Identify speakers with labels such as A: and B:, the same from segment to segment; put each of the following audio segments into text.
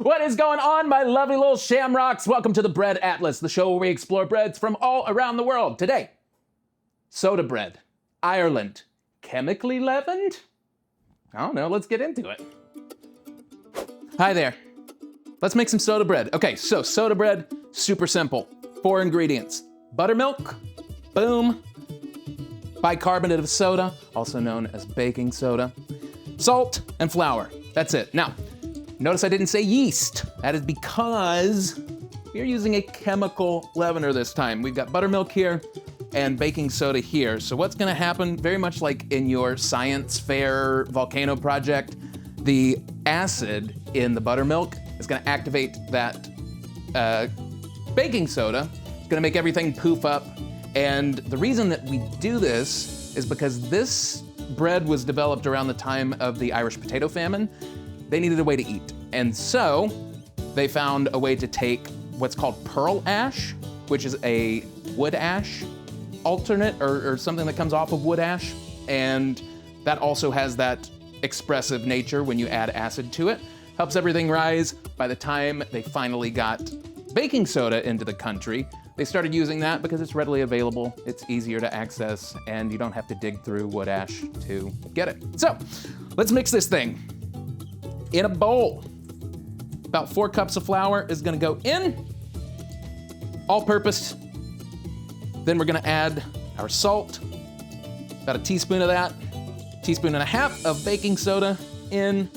A: What is going on, my lovely little shamrocks? Welcome to the Bread Atlas, the show where we explore breads from all around the world. Today, soda bread, Ireland, chemically leavened? I don't know, let's get into it. Hi there. Let's make some soda bread. Okay, so soda bread, super simple. 4 ingredients. Buttermilk, boom. Bicarbonate of soda, also known as baking soda. Salt and flour, that's it. Now, notice I didn't say yeast. That is because we're using a chemical leavener this time. We've got buttermilk here and baking soda here. So what's gonna happen, very much like in your science fair volcano project, the acid in the buttermilk is gonna activate that baking soda. It's gonna make everything poof up. And the reason that we do this is because this bread was developed around the time of the Irish potato famine. They needed a way to eat. And so they found a way to take what's called pearl ash, which is a wood ash alternate or something that comes off of wood ash. And that also has that expressive nature when you add acid to it. Helps everything rise. By the time they finally got baking soda into the country, they started using that because it's readily available, it's easier to access, and you don't have to dig through wood ash to get it. So let's mix this thing. In a bowl, about 4 cups of flour is gonna go in, all-purpose. Then we're gonna add our salt, about a teaspoon of that, 1.5 teaspoons of baking soda in,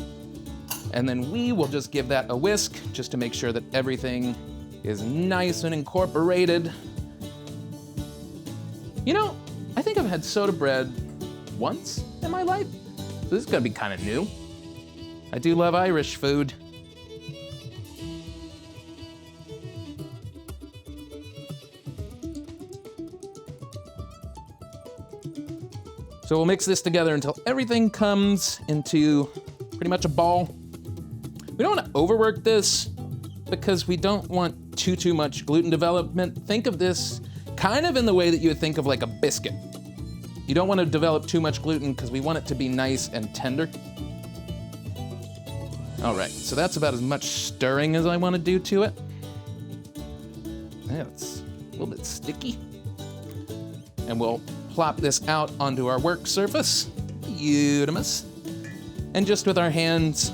A: and then we will just give that a whisk just to make sure that everything is nice and incorporated. You know, I think I've had soda bread once in my life, so this is gonna be kind of new. I do love Irish food. So we'll mix this together until everything comes into pretty much a ball. We don't want to overwork this because we don't want too much gluten development. Think of this kind of in the way that you would think of like a biscuit. You don't want to develop too much gluten because we want it to be nice and tender. All right, so that's about as much stirring as I want to do to it. Yeah, it's a little bit sticky. And we'll plop this out onto our work surface. Beautiful. And just with our hands,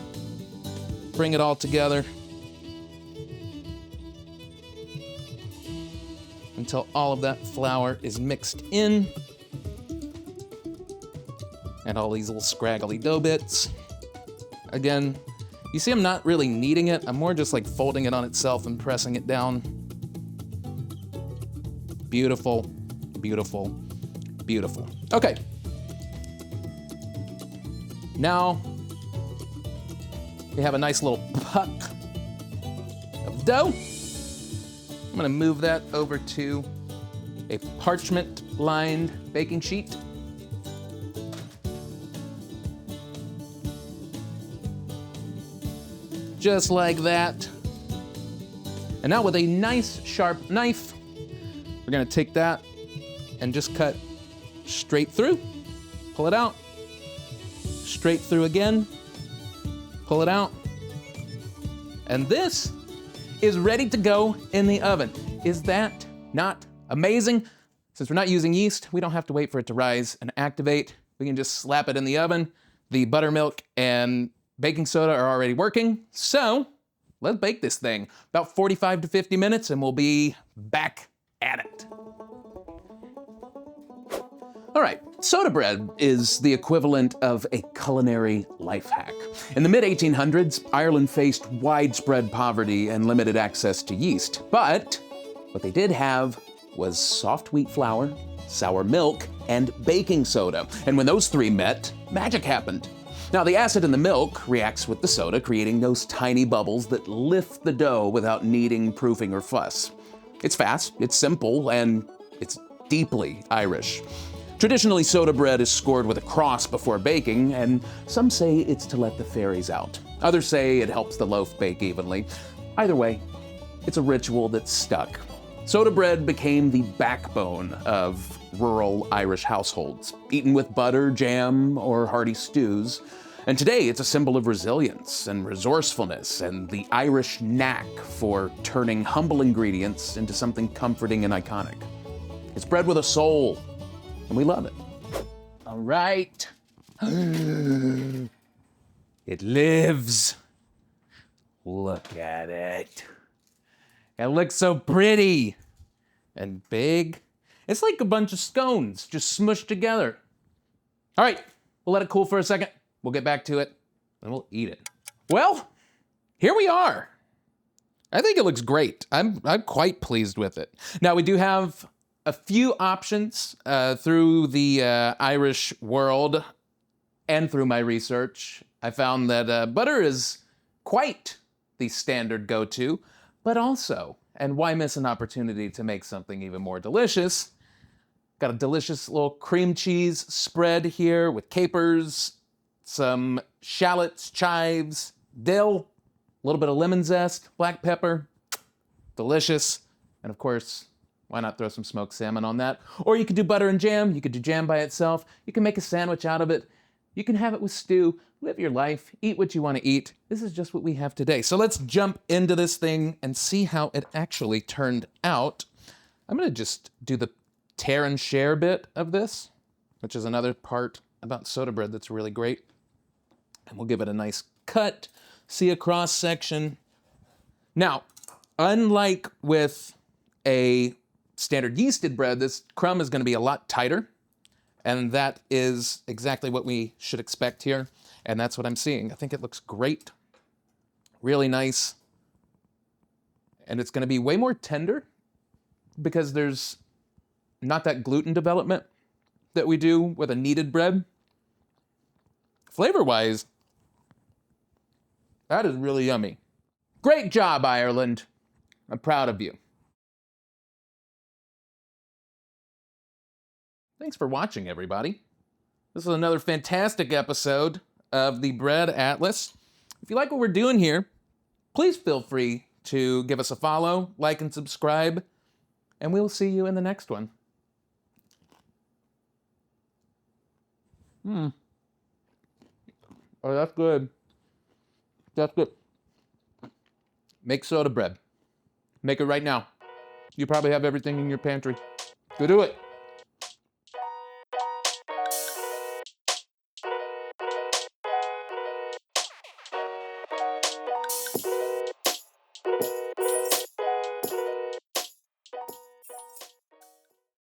A: bring it all together until all of that flour is mixed in. And all these little scraggly dough bits. Again, you see I'm not really kneading it, I'm more just like folding it on itself and pressing it down. Beautiful, beautiful, beautiful. Okay. Now, we have a nice little puck of dough. I'm gonna move that over to a parchment-lined baking sheet. Just like that. And now with a nice sharp knife, we're gonna take that and just cut straight through, pull it out, straight through again, pull it out. And this is ready to go in the oven. Is that not amazing? Since we're not using yeast, we don't have to wait for it to rise and activate. We can just slap it in the oven. The buttermilk and baking soda are already working, so let's bake this thing. About 45 to 50 minutes and we'll be back at it. All right, soda bread is the equivalent of a culinary life hack. In the mid-1800s, Ireland faced widespread poverty and limited access to yeast, but what they did have was soft wheat flour, sour milk, and baking soda. And when those three met, magic happened. Now, the acid in the milk reacts with the soda, creating those tiny bubbles that lift the dough without needing proofing or fuss. It's fast, it's simple, and it's deeply Irish. Traditionally, soda bread is scored with a cross before baking, and some say it's to let the fairies out. Others say it helps the loaf bake evenly. Either way, it's a ritual that's stuck. Soda bread became the backbone of rural Irish households, eaten with butter, jam, or hearty stews. And today it's a symbol of resilience and resourcefulness and the Irish knack for turning humble ingredients into something comforting and iconic. It's bread with a soul, and we love it. All right. It lives. Look at it. It looks so pretty and big. It's like a bunch of scones just smushed together. All right, we'll let it cool for a second. We'll get back to it, and we'll eat it. Well, here we are. I think it looks great. I'm quite pleased with it. Now, we do have a few options through the Irish world and through my research. I found that butter is quite the standard go-to, but also, and why miss an opportunity to make something even more delicious? Got a delicious little cream cheese spread here with capers, some shallots, chives, dill, a little bit of lemon zest, black pepper, delicious. And of course, why not throw some smoked salmon on that? Or you could do butter and jam, you could do jam by itself, you can make a sandwich out of it, you can have it with stew, live your life, eat what you want to eat. This is just what we have today. So let's jump into this thing and see how it actually turned out. I'm gonna just do the tear and share bit of this, which is another part about soda bread that's really great. And we'll give it a nice cut, see a cross section. Now, unlike with a standard yeasted bread, this crumb is gonna be a lot tighter, and that is exactly what we should expect here, and that's what I'm seeing. I think it looks great, really nice, and it's gonna be way more tender because there's not that gluten development that we do with a kneaded bread. Flavor-wise, that is really yummy. Great job, Ireland. I'm proud of you. Thanks for watching, everybody. This is another fantastic episode of the Bread Atlas. If you like what we're doing here, please feel free to give us a follow, like, and subscribe, and we'll see you in the next one. Oh, that's good. That's good. Make soda bread. Make it right now. You probably have everything in your pantry. Go do it.